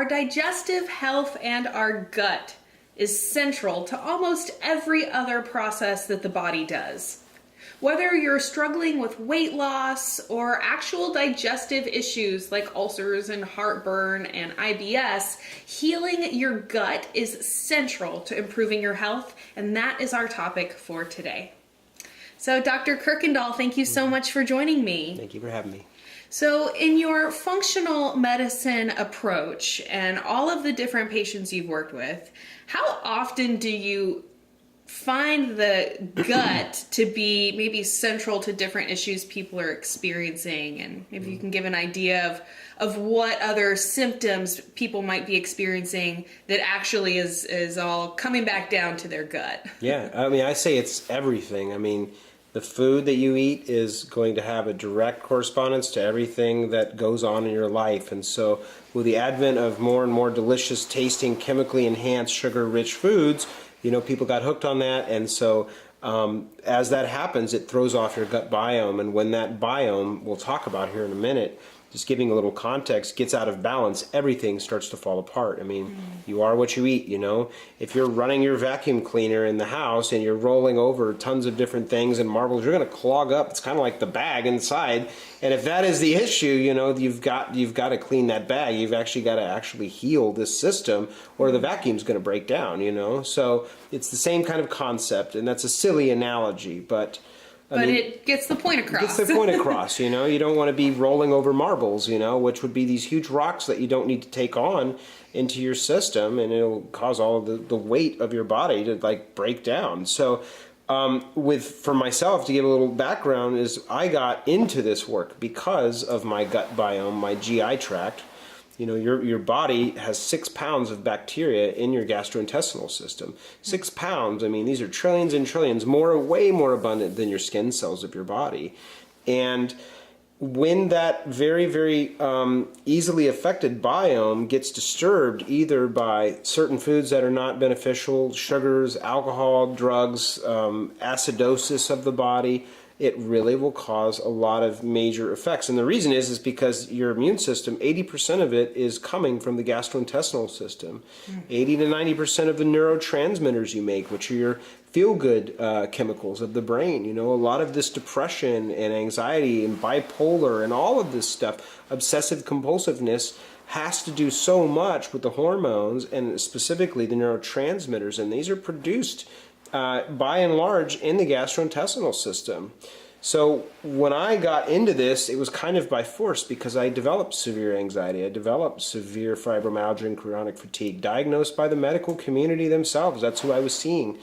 Our digestive health and our gut is central to almost every other process that the body does. Whether you're struggling with weight loss or actual digestive issues like ulcers and heartburn and IBS, healing your gut is central to improving your health, and that is our topic for today. So Dr. Kuykendall, thank you so much for joining me. Thank you for having me. So in your functional medicine approach and all of the different patients you've worked with, how often do you find the gut to be maybe central to different issues people are experiencing? And maybe you can give an idea of what other symptoms people might be experiencing that actually is all coming back down to their gut. Yeah, I mean, I say it's everything. I mean, the food that you eat is going to have a direct correspondence to everything that goes on in your life. And so with the advent of more and more delicious tasting, chemically enhanced, sugar-rich foods, you know, people got hooked on that. And so as that happens, it throws off your gut biome. And when that biome, we'll talk about here in a minute, just giving a little context, gets out of balance, everything starts to fall apart. I mean, you are what you eat, you know. If you're running your vacuum cleaner in the house and you're rolling over tons of different things and marbles, you're going to clog up. It's kind of like the bag inside. And if that is the issue, you know, you've got to clean that bag. You've actually got to heal this system, or the vacuum's going to break down, you know. So it's the same kind of concept, and that's a silly analogy, but I mean, it gets the point across. It gets the point across, you know. You don't want to be rolling over marbles, you know, which would be these huge rocks that you don't need to take on into your system, and it'll cause all of the weight of your body to like break down. So for myself, to give a little background, is I got into this work because of my gut biome, my GI tract. You know, your body has 6 pounds of bacteria in your gastrointestinal system. 6 pounds, I mean, these are trillions and trillions, way more abundant than your skin cells of your body. And when that very, very easily affected biome gets disturbed either by certain foods that are not beneficial, sugars, alcohol, drugs, acidosis of the body, it really will cause a lot of major effects. And the reason is because your immune system, 80% of it is coming from the gastrointestinal system. 80 to 90% of the neurotransmitters you make, which are your feel-good chemicals of the brain. You know, a lot of this depression and anxiety and bipolar and all of this stuff, obsessive compulsiveness, has to do so much with the hormones and specifically the neurotransmitters. And these are produced by and large in the gastrointestinal system. So when I got into this, it was kind of by force because I developed severe anxiety. I developed severe fibromyalgia and chronic fatigue, diagnosed by the medical community themselves. That's who I was seeing.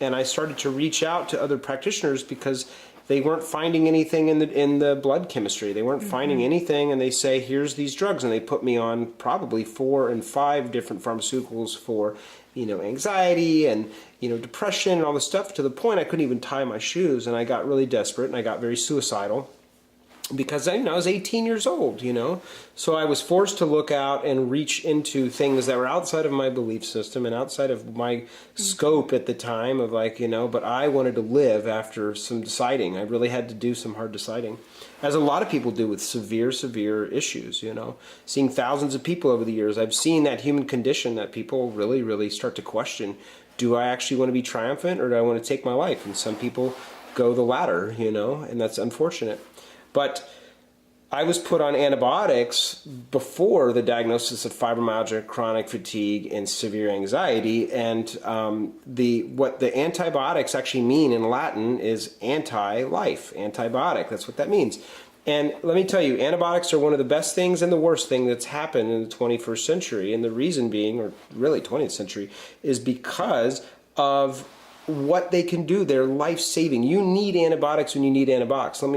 And I started to reach out to other practitioners because they weren't finding anything in the blood chemistry. They weren't finding anything, and they say, here's these drugs. And they put me on probably 4 and 5 different pharmaceuticals for, you know, anxiety and, you know, depression and all this stuff, to the point I couldn't even tie my shoes. And I got really desperate, and I got very suicidal because I was 18 years old, you know. So I was forced to look out and reach into things that were outside of my belief system and outside of my scope at the time of, like, you know, but I wanted to live after some deciding. I really had to do some hard deciding, as a lot of people do with severe, severe issues, you know. Seeing thousands of people over the years, I've seen that human condition that people really, really start to question, do I actually want to be triumphant, or do I want to take my life? And some people go the latter, you know, and that's unfortunate. But I was put on antibiotics before the diagnosis of fibromyalgia, chronic fatigue, and severe anxiety. And what the antibiotics actually mean in Latin is anti-life, antibiotic. That's what that means. And let me tell you, antibiotics are one of the best things and the worst thing that's happened in the 21st century. And the reason being, or really 20th century, is because of what they can do. They're life-saving. You need antibiotics when you need antibiotics. Let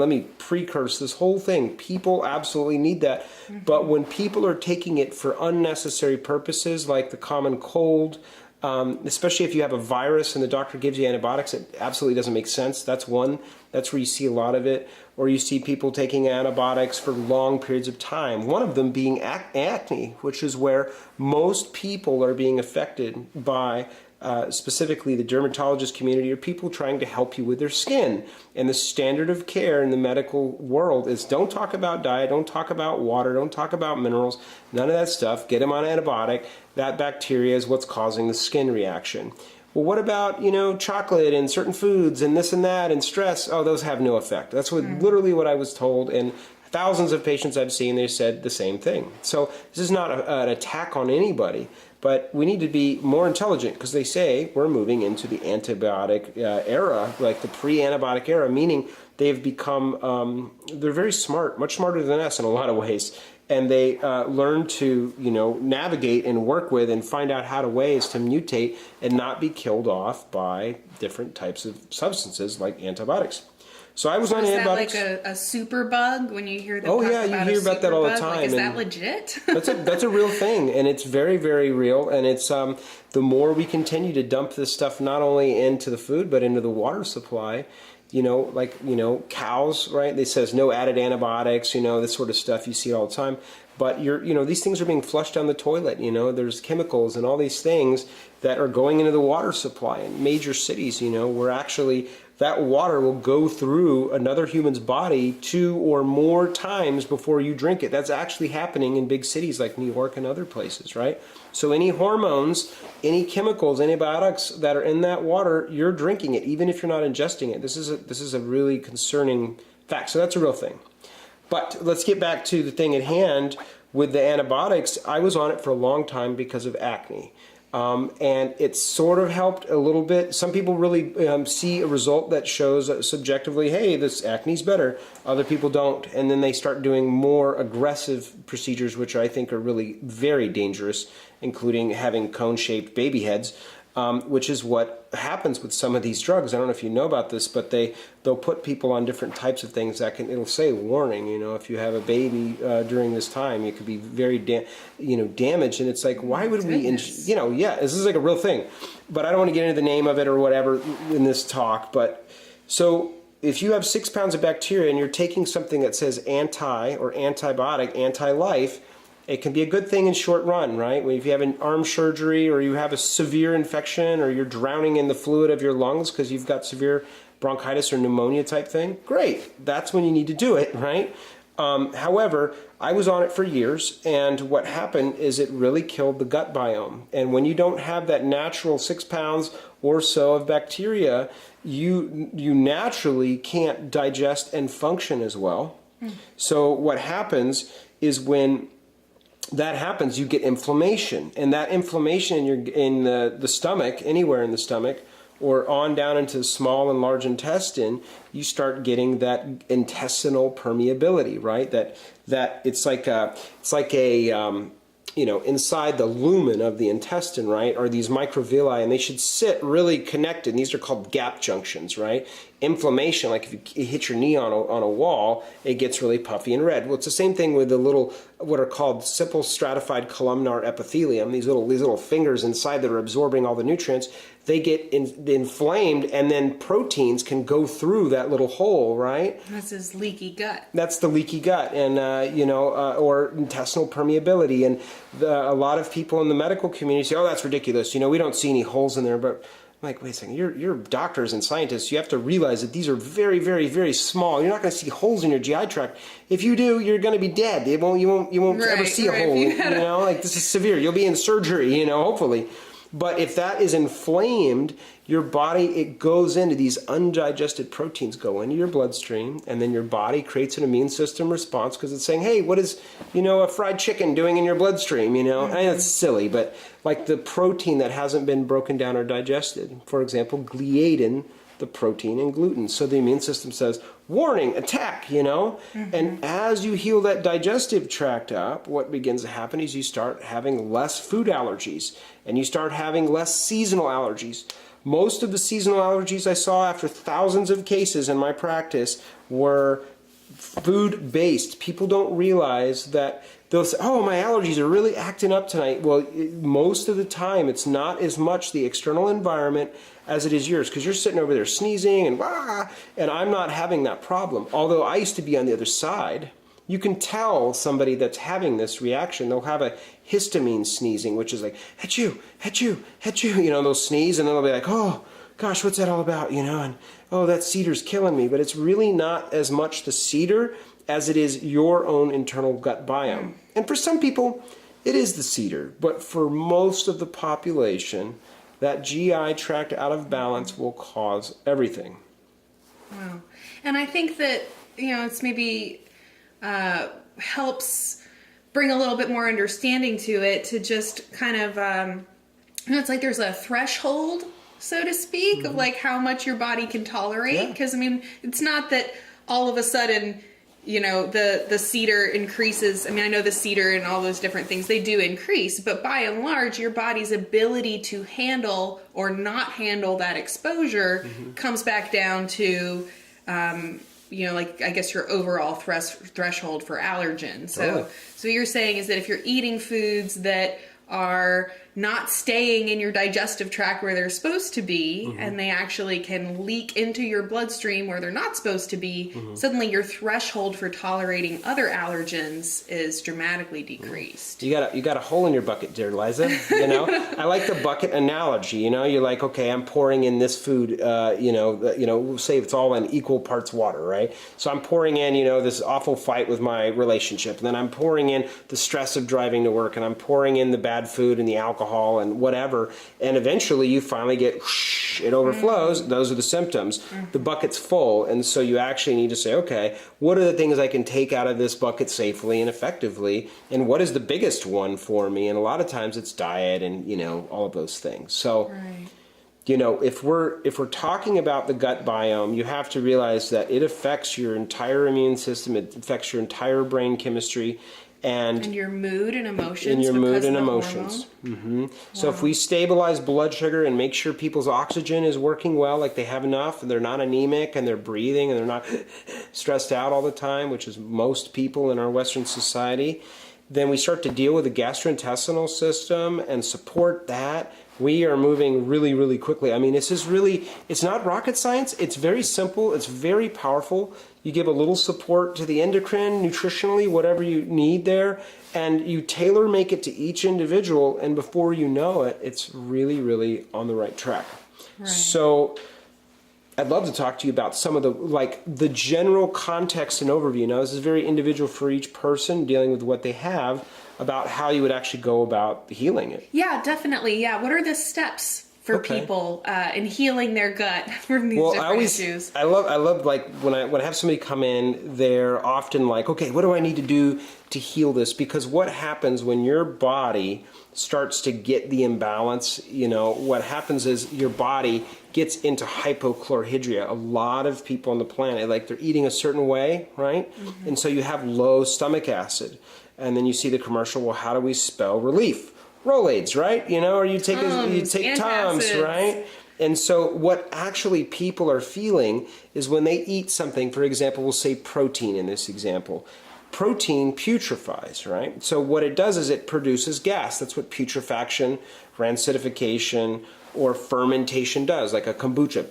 me precurse this whole thing. People absolutely need that. But when people are taking it for unnecessary purposes, like the common cold, especially if you have a virus and the doctor gives you antibiotics, it absolutely doesn't make sense. That's one. That's where you see a lot of it. Or you see people taking antibiotics for long periods of time. One of them being acne, which is where most people are being affected by specifically the dermatologist community, are people trying to help you with their skin. And the standard of care in the medical world is don't talk about diet, don't talk about water, don't talk about minerals, none of that stuff. Get them on antibiotic. That bacteria is what's causing the skin reaction. Well, what about, chocolate and certain foods and this and that and stress? Oh, those have no effect. That's literally what I was told. And thousands of patients I've seen, they said the same thing. So this is not an attack on anybody, but we need to be more intelligent, because they say we're moving into the antibiotic era, like the pre-antibiotic era, meaning they've become, they're very smart, much smarter than us in a lot of ways. And they learn to, navigate and work with and find out how to ways to mutate and not be killed off by different types of substances like antibiotics. So I was on antibiotics. Is that like a super bug when you hear them Oh talk yeah, about you hear about that all the time. Like, is that legit? That's a real thing, and it's very, very real. And it's the more we continue to dump this stuff not only into the food but into the water supply. Cows, right? They says no added antibiotics, this sort of stuff. You see it all the time. But these things are being flushed down the toilet. There's chemicals and all these things that are going into the water supply in major cities. Where actually that water will go through another human's body 2 or more times before you drink it. That's actually happening in big cities like New York and other places, right? So any hormones, any chemicals, antibiotics that are in that water, you're drinking it, even if you're not ingesting it. This is a really concerning fact. So that's a real thing. But let's get back to the thing at hand with the antibiotics. I was on it for a long time because of acne. And it sort of helped a little bit. Some people really see a result that shows subjectively, hey, this acne's better. Other people don't. And then they start doing more aggressive procedures, which I think are really very dangerous, including having cone-shaped baby heads, which is what happens with some of these drugs. I don't know if you know about this, but they'll put people on different types of things that it'll say warning, if you have a baby during this time, you could be very damaged. And it's like, why would we, this is like a real thing. But I don't want to get into the name of it or whatever in this talk. But so if you have 6 pounds of bacteria and you're taking something that says anti or antibiotic, anti-life, it can be a good thing in short run, right? If you have an arm surgery or you have a severe infection or you're drowning in the fluid of your lungs because you've got severe bronchitis or pneumonia type thing, great. That's when you need to do it, right? However, I was on it for years, and what happened is it really killed the gut biome. And when you don't have that natural 6 pounds or so of bacteria, you naturally can't digest and function as well. So what happens is when that happens, you get inflammation, and that inflammation in the stomach, anywhere in the stomach, or on down into the small and large intestine, you start getting that intestinal permeability, right? That it's like a inside the lumen of the intestine, right, are these microvilli, and they should sit really connected. And these are called gap junctions, right? Inflammation, like if you hit your knee on a wall, it gets really puffy and red. Well, it's the same thing with the little, what are called simple stratified columnar epithelium, these little fingers inside that are absorbing all the nutrients. They get inflamed, and then proteins can go through that little hole, right? This is leaky gut. That's the leaky gut, and or intestinal permeability. And a lot of people in the medical community say, "Oh, that's ridiculous. We don't see any holes in there." But I'm like, wait a second, you're doctors and scientists. You have to realize that these are very, very, very small. You're not going to see holes in your GI tract. If you do, you're going to be dead. You won't ever see a hole. Like this is severe. You'll be in surgery. Hopefully. But if that is inflamed, your body, it goes into these undigested proteins, go into your bloodstream, and then your body creates an immune system response because it's saying, hey, what is, a fried chicken doing in your bloodstream, I know it's silly, but like the protein that hasn't been broken down or digested. For example, gliadin, the protein in gluten. So the immune system says, warning, attack, And as you heal that digestive tract up, what begins to happen is you start having less food allergies, and you start having less seasonal allergies. Most of the seasonal allergies I saw after thousands of cases in my practice were food-based. People don't realize that they'll say, oh, my allergies are really acting up tonight. Well, most of the time, it's not as much the external environment as it is yours, because you're sitting over there sneezing and I'm not having that problem. Although I used to be on the other side, You can tell somebody that's having this reaction. They'll have a histamine sneezing, which is like, achoo, achoo, achoo. They'll sneeze and then they'll be like, oh, gosh, what's that all about? And, oh, that cedar's killing me. But it's really not as much the cedar as it is your own internal gut biome. And for some people, it is the cedar. But for most of the population, that GI tract out of balance will cause everything. Wow. And I think that, it's maybe helps bring a little bit more understanding to it, to just kind of, it's like there's a threshold, so to speak, of like how much your body can tolerate. Because, it's not that all of a sudden, the cedar increases. I know the cedar and all those different things, they do increase, but by and large, your body's ability to handle or not handle that exposure comes back down to, like, I guess your overall threshold for allergens. So you're saying is that if you're eating foods that are not staying in your digestive tract where they're supposed to be, and they actually can leak into your bloodstream where they're not supposed to be, suddenly your threshold for tolerating other allergens is dramatically decreased. You got a hole in your bucket, dear Liza. I like the bucket analogy. You're like, okay, I'm pouring in this food. Say it's all in equal parts water, right? So I'm pouring in, this awful fight with my relationship, and then I'm pouring in the stress of driving to work, and I'm pouring in the bad food and the alcohol and whatever, and eventually you finally get, it overflows. Those are the symptoms. The bucket's full, and so you actually need to say, okay, what are the things I can take out of this bucket safely and effectively, and what is the biggest one for me? And a lot of times it's diet and all of those things. So if we're talking about the gut biome, you have to realize that it affects your entire immune system. It affects your entire brain chemistry. And your mood and emotions. So if we stabilize blood sugar and make sure people's oxygen is working well, like they have enough, and they're not anemic, and they're breathing, and they're not stressed out all the time, which is most people in our Western society, then we start to deal with the gastrointestinal system and support that. We are moving really, really quickly. It's not rocket science. It's very simple. It's very powerful. You give a little support to the endocrine, nutritionally, whatever you need there, and you tailor make it to each individual, and before you know it, it's really, really on the right track. Right. So I'd love to talk to you about some of the general context and overview. Now, this is very individual for each person, dealing with what they have, about how you would actually go about healing it. Yeah, definitely. Yeah. What are the steps for people in healing their gut from these different issues? I love like when I have somebody come in, they're often like, okay, what do I need to do to heal this? Because what happens when your body starts to get the imbalance, what happens is your body gets into hypochlorhydria. A lot of people on the planet, like they're eating a certain way, right? And so you have low stomach acid. And then you see the commercial, well, how do we spell relief? Rolaids, right? Or you take Tums, right? And so what actually people are feeling is when they eat something, for example, we'll say protein in this example. Protein putrefies, right? So what it does is it produces gas. That's what putrefaction, rancidification, or fermentation does, like a kombucha,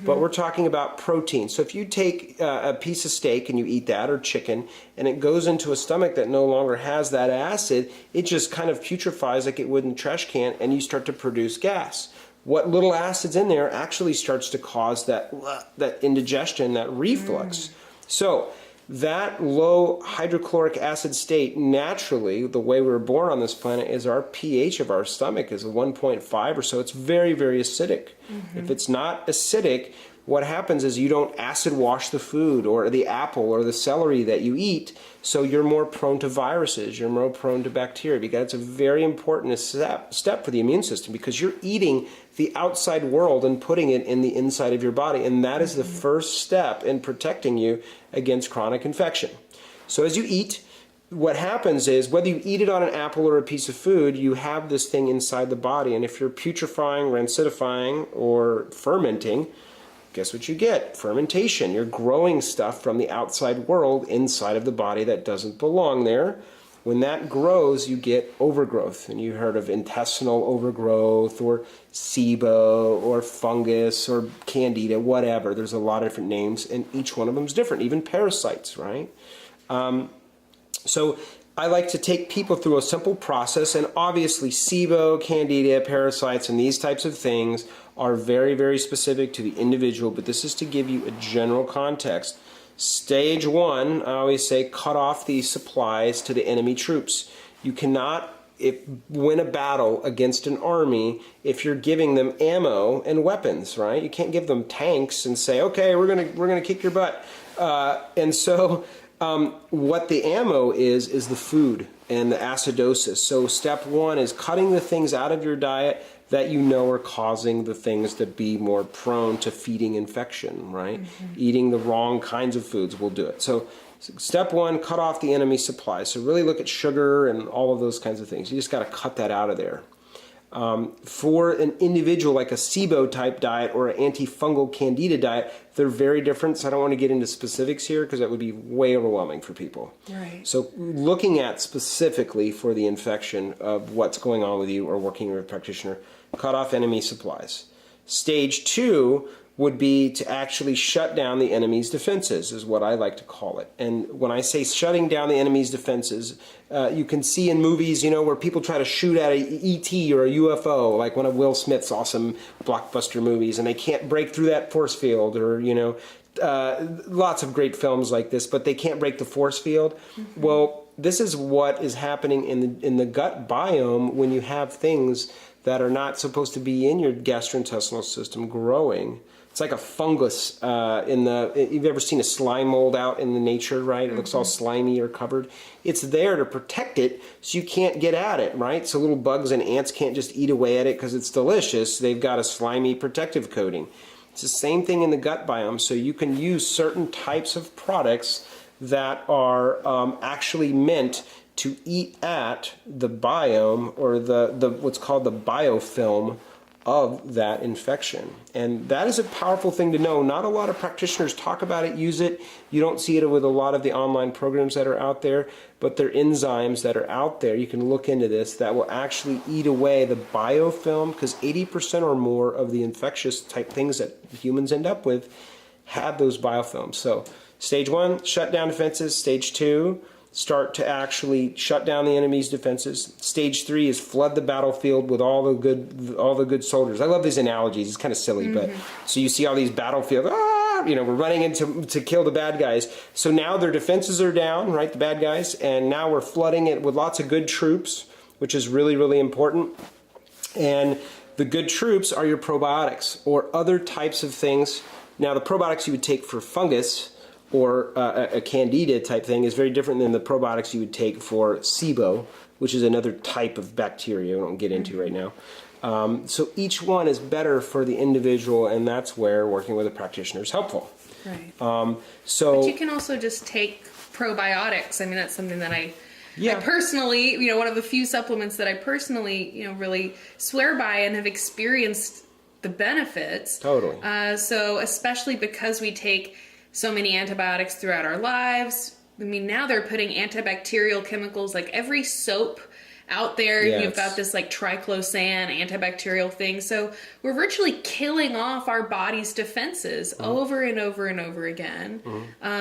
But we're talking about protein. So if you take a piece of steak and you eat that, or chicken, and it goes into a stomach that no longer has that acid, it just kind of putrefies like it would in a trash can, and you start to produce gas. What little acid's in there actually starts to cause that indigestion, that reflux. So that low hydrochloric acid state, naturally, the way we were born on this planet, is our pH of our stomach is a 1.5 or so. It's very, very acidic. If it's not acidic, what happens is you don't acid wash the food or the apple or the celery that you eat, so you're more prone to viruses, you're more prone to bacteria, because it's a very important step for the immune system, because you're eating the outside world and putting it in the inside of your body, and that is the first step in protecting you against chronic infection. So as you eat, what happens is, whether you eat it on an apple or a piece of food, you have this thing inside the body, and if you're putrefying, rancidifying, or fermenting, guess what you get? Fermentation. You're growing stuff from the outside world inside of the body that doesn't belong there. When that grows, you get overgrowth. And you heard of intestinal overgrowth, or SIBO, or fungus, or candida, whatever. There's a lot of different names, and each one of them is different. Even parasites, right? So I like to take people through a simple process, and obviously SIBO, Candida, parasites, and these types of things are very, very specific to the individual, but this is to give you a general context. Stage 1, I always say, cut off these supplies to the enemy troops. You cannot win a battle against an army if you're giving them ammo and weapons, right? You can't give them tanks and say, okay, we're gonna kick your butt. What the ammo is the food and the acidosis. So step 1 is cutting the things out of your diet that you know are causing the things to be more prone to feeding infection, right? Eating the wrong kinds of foods will do it. So step 1, cut off the enemy supply. So really look at sugar and all of those kinds of things. You just got to cut that out of there. For an individual like a SIBO type diet or an antifungal Candida diet, they're very different. So I don't want to get into specifics here because that would be way overwhelming for people. Right. So looking at specifically for the infection of what's going on with you or working with a practitioner, cut off enemy supplies. Stage 2 would be to actually shut down the enemy's defenses, is what I like to call it. And when I say shutting down the enemy's defenses, you can see in movies, where people try to shoot at a ET or a UFO, like one of Will Smith's awesome blockbuster movies, and they can't break through that force field, or, lots of great films like this, but they can't break the force field. Well, this is what is happening in the gut biome when you have things that are not supposed to be in your gastrointestinal system growing. It's like a fungus you've ever seen a slime mold out in the nature, right? It looks all slimy or covered. It's there to protect it so you can't get at it, right? So little bugs and ants can't just eat away at it because it's delicious. They've got a slimy protective coating. It's the same thing in the gut biome. So you can use certain types of products that are actually meant to eat at the biome or the what's called the biofilm of that infection. And that is a powerful thing to know. Not a lot of practitioners talk about it, use it. You don't see it with a lot of the online programs that are out there, but there are enzymes that are out there. You can look into this that will actually eat away the biofilm, because 80% or more of the infectious type things that humans end up with have those biofilms. So stage 1, shut down defenses. Stage 2, start to actually shut down the enemy's defenses. Stage 3 is flood the battlefield with all the good soldiers. I love these analogies. It's kind of silly, but so you see all these battlefields. We're running in to kill the bad guys. So now their defenses are down, right? The bad guys, and now we're flooding it with lots of good troops, which is really, really important. And the good troops are your probiotics or other types of things. Now, the probiotics you would take for fungus or a candida type thing is very different than the probiotics you would take for SIBO, which is another type of bacteria we don't get into right now. So each one is better for the individual, and that's where working with a practitioner is helpful. Right. But you can also just take probiotics. I mean, that's something that I Yeah. I personally, one of the few supplements that I personally, really swear by and have experienced the benefits. Totally. So especially because we take so many antibiotics throughout our lives. I mean, now they're putting antibacterial chemicals, like every soap out there, Yes. You've got this like triclosan antibacterial thing. So we're virtually killing off our body's defenses over and over and over again.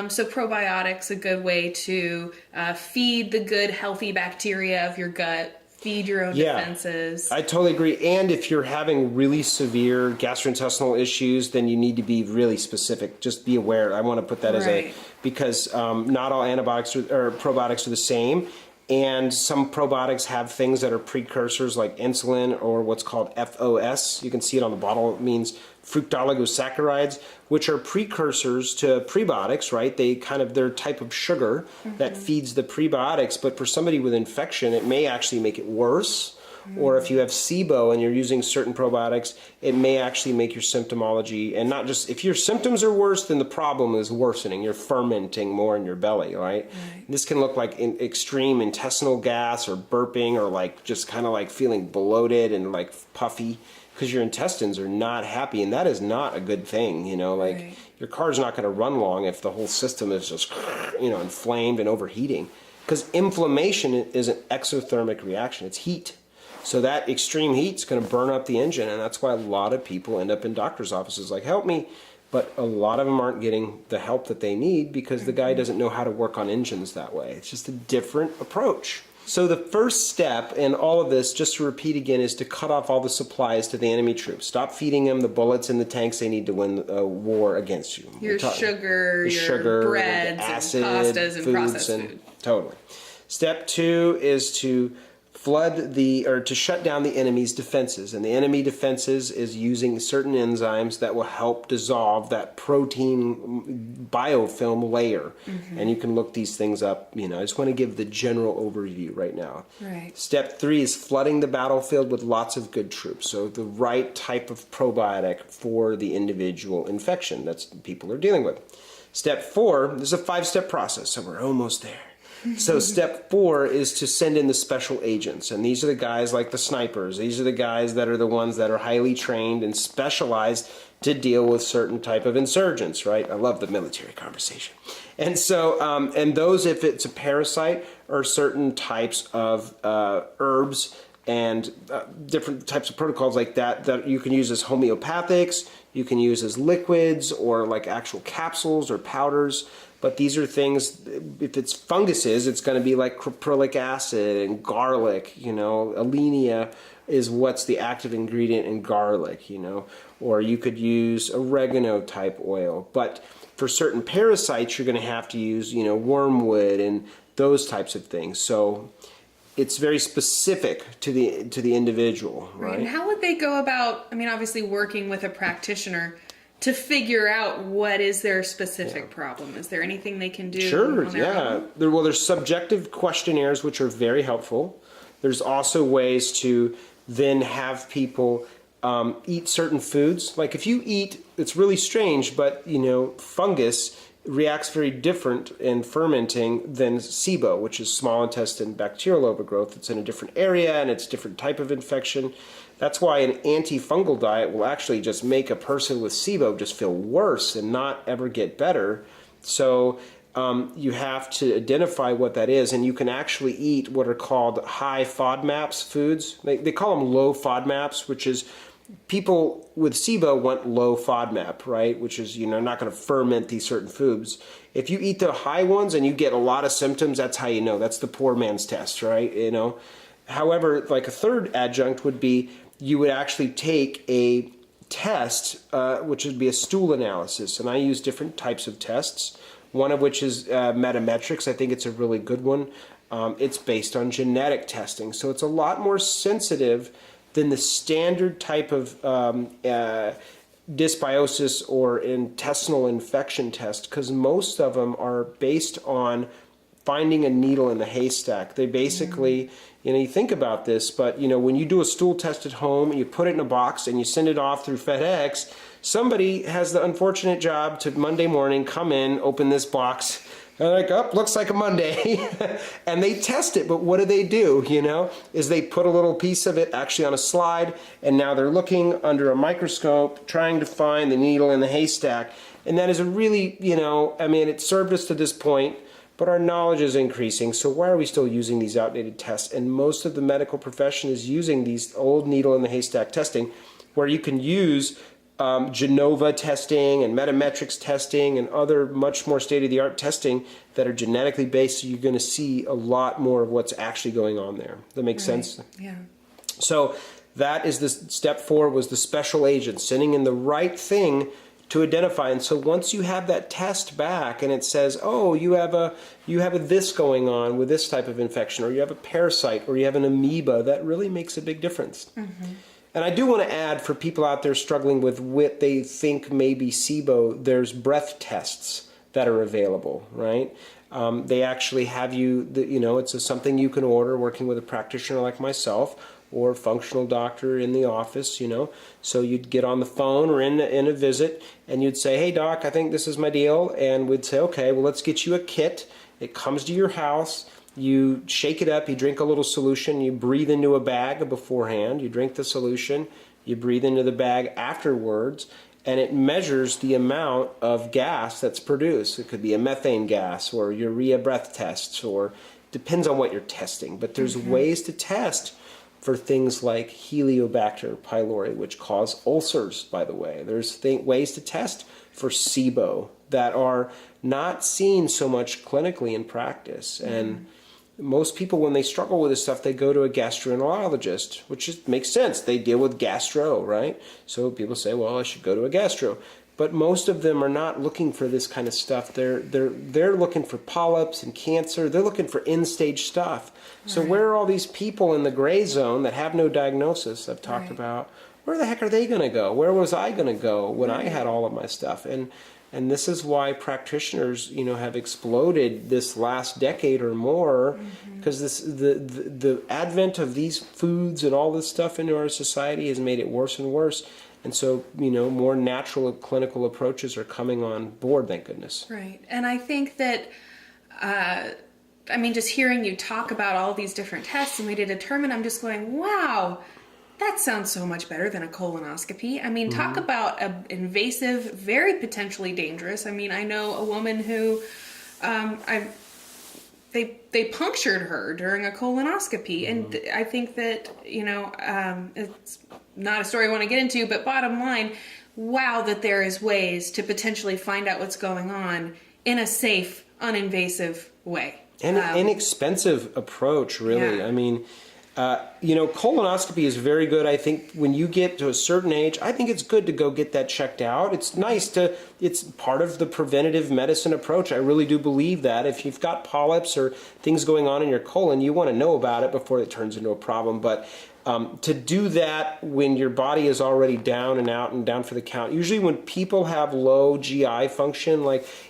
So probiotics, a good way to feed the good, healthy bacteria of your gut, feed your own defenses. I totally agree. And if you're having really severe gastrointestinal issues, then you need to be really specific. Just be aware. I want to put that as because not all antibiotics or probiotics are the same. And some probiotics have things that are precursors like insulin or what's called FOS. You can see it on the bottle. It means fructooligosaccharides, which are precursors to prebiotics, right? They're type of sugar that feeds the prebiotics. But for somebody with infection, it may actually make it worse. Or if you have SIBO and you're using certain probiotics, it may actually make your symptomology, and not just, if your symptoms are worse, then the problem is worsening. You're fermenting more in your belly, right? This can look like extreme intestinal gas or burping or like just kind of like feeling bloated and like puffy because your intestines are not happy, and that is not a good thing, your car's not going to run long if the whole system is just, inflamed and overheating, because inflammation is an exothermic reaction. It's heat. So that extreme heat is going to burn up the engine, and that's why a lot of people end up in doctor's offices like, help me, but a lot of them aren't getting the help that they need because the guy doesn't know how to work on engines that way. It's just a different approach. So the first step in all of this, just to repeat again, is to cut off all the supplies to the enemy troops. Stop feeding them the bullets and the tanks they need to win a war against you. Your sugar, breads, acid, and pastas, and foods, processed food. Totally. Step 2 is to to shut down the enemy's defenses. And the enemy defenses is using certain enzymes that will help dissolve that protein biofilm layer. And you can look these things up. I just want to give the general overview right now. Right. Step 3 is flooding the battlefield with lots of good troops. So the right type of probiotic for the individual infection that people are dealing with. Step 4, this is a 5-step process, so we're almost there. So step 4 is to send in the special agents. And these are the guys like the snipers. These are the guys that are the ones that are highly trained and specialized to deal with certain type of insurgents, right? I love the military conversation. And so, and those, if it's a parasite, are certain types of herbs and different types of protocols like that you can use as homeopathics, you can use as liquids or like actual capsules or powders. But these are things, if it's funguses, it's going to be like crippling acid and garlic, Alenia is what's the active ingredient in garlic, or you could use oregano type oil. But for certain parasites, you're going to have to use, wormwood and those types of things. So it's very specific to the individual, right? And how would they go about, obviously working with a practitioner to figure out what is their specific problem? Is there anything they can do? Sure, yeah. There's subjective questionnaires, which are very helpful. There's also ways to then have people eat certain foods. Like if you eat, it's really strange, but fungus reacts very different in fermenting than SIBO, which is small intestine bacterial overgrowth. It's in a different area and it's a different type of infection. That's why an antifungal diet will actually just make a person with SIBO just feel worse and not ever get better. So you have to identify what that is, and you can actually eat what are called high FODMAPs foods. They call them low FODMAPs, which is people with SIBO want low FODMAP, right? Which is, not going to ferment these certain foods. If you eat the high ones and you get a lot of symptoms, that's how you know. That's the poor man's test, right? However, like a third adjunct would be you would actually take a test, which would be a stool analysis. And I use different types of tests, one of which is metametrics. I think it's a really good one. It's based on genetic testing. So it's a lot more sensitive than the standard type of dysbiosis or intestinal infection test, because most of them are based on finding a needle in the haystack. They basically, you think about this, but when you do a stool test at home, you put it in a box and you send it off through FedEx, somebody has the unfortunate job to Monday morning come in, open this box, and they're like, oh, looks like a Monday. And they test it, but what do? Is they put a little piece of it actually on a slide, and now they're looking under a microscope, trying to find the needle in the haystack. And that is a really, it served us to this point, but our knowledge is increasing, so why are we still using these outdated tests? And most of the medical profession is using these old needle in the haystack testing, where you can use Genova testing and metametrics testing and other much more state-of-the-art testing that are genetically based, so you're going to see a lot more of what's actually going on there. Does that make sense? Yeah. So that is the step 4, was the special agent, sending in the right thing to identify. And so once you have that test back and it says, oh, you have a this going on with this type of infection, or you have a parasite, or you have an amoeba, that really makes a big difference. And I do want to add, for people out there struggling with what they think may be SIBO, there's breath tests that are available, right? They actually have it's something you can order working with a practitioner like myself, or a functional doctor in the office, So you'd get on the phone or in a visit, and you'd say, hey, doc, I think this is my deal. And we'd say, okay, well, let's get you a kit. It comes to your house. You shake it up. You drink a little solution. You breathe into a bag beforehand. You drink the solution. You breathe into the bag afterwards. And it measures the amount of gas that's produced. It could be a methane gas or urea breath tests, or depends on what you're testing. But there's ways to test for things like Helicobacter pylori, which cause ulcers, by the way. There's ways to test for SIBO that are not seen so much clinically in practice. And most people, when they struggle with this stuff, they go to a gastroenterologist, which makes sense. They deal with gastro, right? So people say, well, I should go to a gastro. But most of them are not looking for this kind of stuff. They're looking for polyps and cancer. They're looking for end-stage stuff. So where are all these people in the gray zone that have no diagnosis I've talked about? Where the heck are they going to go? Where was I going to go when I had all of my stuff? And this is why practitioners, have exploded this last decade or more, because the advent of these foods and all this stuff into our society has made it worse and worse. And so, more natural clinical approaches are coming on board, thank goodness. Right. And I think that, just hearing you talk about all these different tests and way to determine, I'm just going, wow, that sounds so much better than a colonoscopy. Talk about an invasive, very potentially dangerous. I know a woman who, they punctured her during a colonoscopy, and I think that it's not a story I want to get into, but bottom line, wow, that there is ways to potentially find out what's going on in a safe, uninvasive way. And an inexpensive approach, really. Yeah. Colonoscopy is very good. I think when you get to a certain age, I think it's good to go get that checked out. It's it's part of the preventative medicine approach. I really do believe that. If you've got polyps or things going on in your colon, you want to know about it before it turns into a problem. But to do that when your body is already down and out and down for the count, usually when people have low GI function,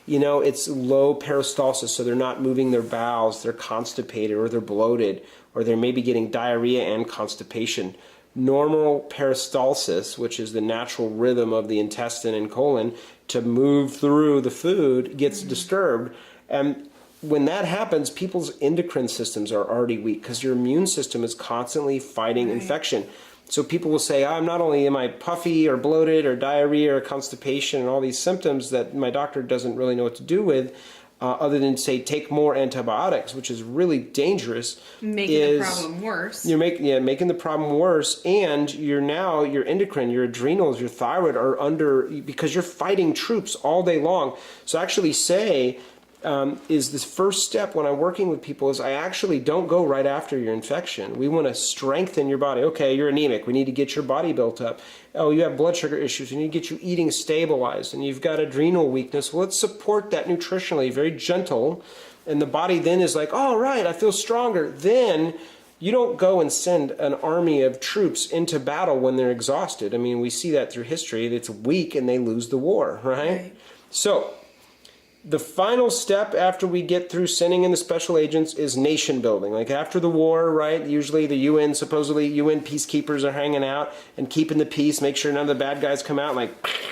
it's low peristalsis, so they're not moving their bowels, they're constipated or they're bloated, or they're maybe getting diarrhea and constipation. Normal peristalsis, which is the natural rhythm of the intestine and colon to move through the food, gets disturbed. And when that happens, people's endocrine systems are already weak because your immune system is constantly fighting infection. So people will say, not only am I puffy or bloated or diarrhea or constipation and all these symptoms that my doctor doesn't really know what to do with, other than say take more antibiotics, which is really dangerous. Making the problem worse. You're making the problem worse, and your endocrine, your adrenals, your thyroid are under, because you're fighting troops all day long. So actually is this first step when I'm working with people is I actually don't go right after your infection. We want to strengthen your body. Okay, you're anemic. We need to get your body built up. Oh, you have blood sugar issues. We need to get you eating stabilized. And you've got adrenal weakness. Well, let's support that nutritionally, very gentle. And the body then is like, oh, right, I feel stronger. Then you don't go and send an army of troops into battle when they're exhausted. We see that through history. It's weak and they lose the war, right? So the final step after we get through sending in the special agents is nation building. Like after the war, right? Usually the UN peacekeepers are hanging out and keeping the peace, make sure none of the bad guys come out,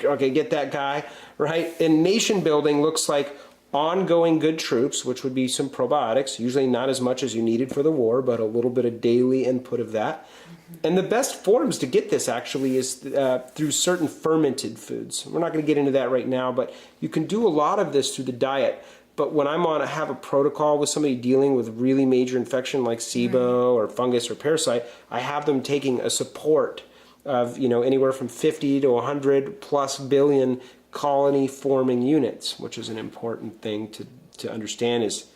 okay, get that guy, right? And nation building looks like ongoing good troops, which would be some probiotics, usually not as much as you needed for the war, but a little bit of daily input of that. And the best forms to get this actually is through certain fermented foods. We're not going to get into that right now, but you can do a lot of this through the diet. But when I have a protocol with somebody dealing with really major infection like SIBO or fungus or parasite, I have them taking a support of anywhere from 50 to 100 plus billion colony forming units, which is an important thing to understand. Is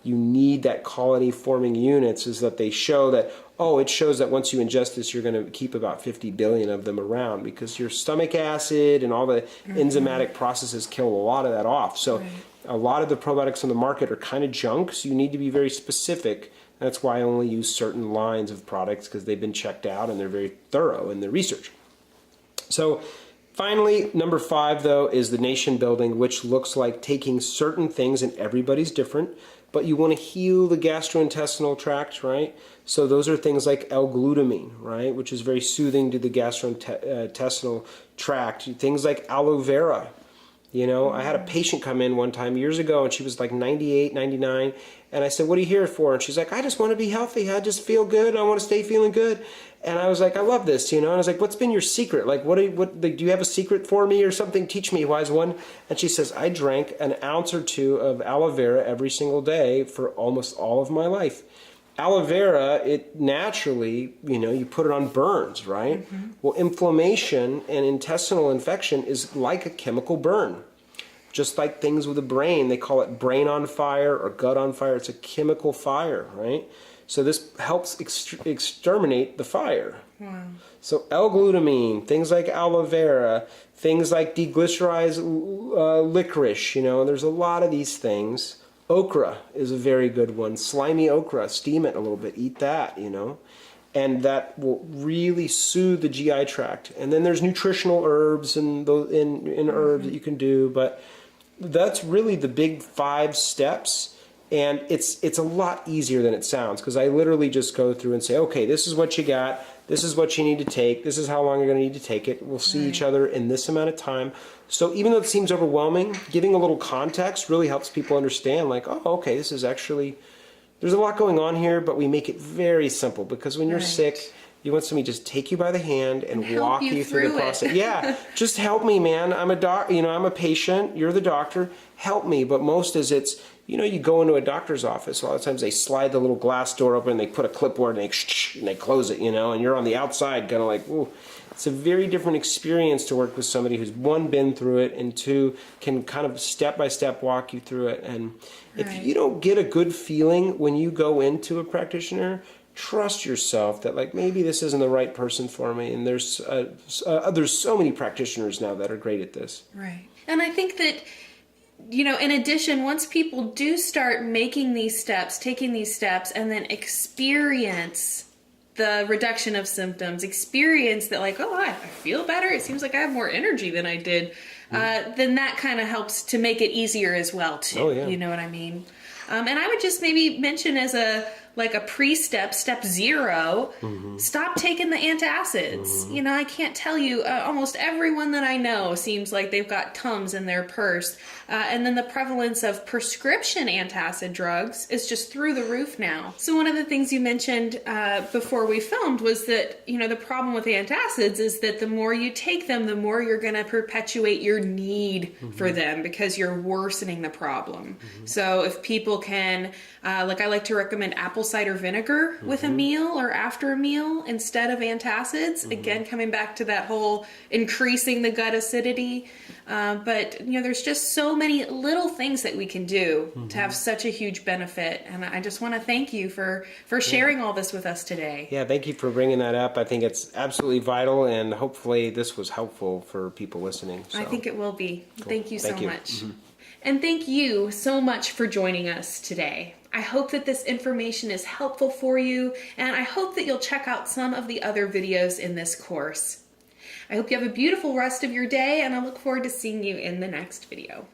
you need that colony forming units, is that they show that, it shows that once you ingest this, you're going to keep about 50 billion of them around, because your stomach acid and all the enzymatic processes kill a lot of that off. So a lot of the probiotics on the market are kind of junk, so you need to be very specific. That's why I only use certain lines of products, because they've been checked out and they're very thorough in their research. So finally, number 5, though, is the nation building, which looks like taking certain things, and everybody's different, but you want to heal the gastrointestinal tract, right? So those are things like L-glutamine, right, which is very soothing to the gastrointestinal tract. Things like aloe vera. I had a patient come in one time years ago, and she was like 98, 99, and I said, what are you here for? And she's like, I just want to be healthy. I just feel good. I want to stay feeling good. And I was like, I love this, And I was like, what's been your secret? Like, do you have a secret for me or something? Teach me, wise one. And she says, I drank an ounce or 2 of aloe vera every single day for almost all of my life. Aloe vera, it naturally, you put it on burns, right? Well, inflammation and intestinal infection is like a chemical burn. just like things with the brain. They call it brain on fire or gut on fire. It's a chemical fire, right? So this helps exterminate the fire. Wow. So L-glutamine, things like aloe vera, things like deglycerized licorice, there's a lot of these things. Okra is a very good one. Slimy okra, steam it a little bit, eat that, and that will really soothe the GI tract. And then there's nutritional herbs and in herbs that you can do, but that's really the big 5 steps. And it's a lot easier than it sounds, because I literally just go through and say, okay, this is what you got, this is what you need to take, this is how long you're going to need to take it. We'll see each other in this amount of time. So even though it seems overwhelming, giving a little context really helps people understand, like, oh, okay, this is actually, there's a lot going on here, but we make it very simple, because when you're sick, you want somebody to just take you by the hand and walk you through the process. Yeah, just help me, man. I'm a patient. You're the doctor. Help me. But most is it's, you go into a doctor's office. A lot of times they slide the little glass door open, and they put a clipboard and they close it, and you're on the outside kind of like, ooh. It's a very different experience to work with somebody who's, 1, been through it, and 2, can kind of step by step walk you through it. And if you don't get a good feeling when you go into a practitioner, trust yourself that, like, maybe this isn't the right person for me. And there's so many practitioners now that are great at this. Right. And I think that, in addition, once people do start making these steps, taking these steps, and then experience the reduction of symptoms, experience that, like, oh, I feel better, it seems like I have more energy than I did, then that kind of helps to make it easier as well, too. Oh, yeah. You know what I mean? And I would just maybe mention as a pre-step, step 0, stop taking the antacids. I can't tell you, almost everyone that I know seems like they've got Tums in their purse. And then the prevalence of prescription antacid drugs is just through the roof now. So one of the things you mentioned before we filmed was that, the problem with antacids is that the more you take them, the more you're going to perpetuate your need for them, because you're worsening the problem. So if people can, I like to recommend apple cider vinegar with a meal or after a meal instead of antacids. Again, coming back to that whole increasing the gut acidity. But there's just so many little things that we can do to have such a huge benefit. And I just want to thank you for sharing all this with us today. Yeah, thank you for bringing that up. I think it's absolutely vital, and hopefully this was helpful for people listening. So. I think it will be. Cool. Thank you so much. And thank you so much for joining us today. I hope that this information is helpful for you, and I hope that you'll check out some of the other videos in this course. I hope you have a beautiful rest of your day, and I look forward to seeing you in the next video.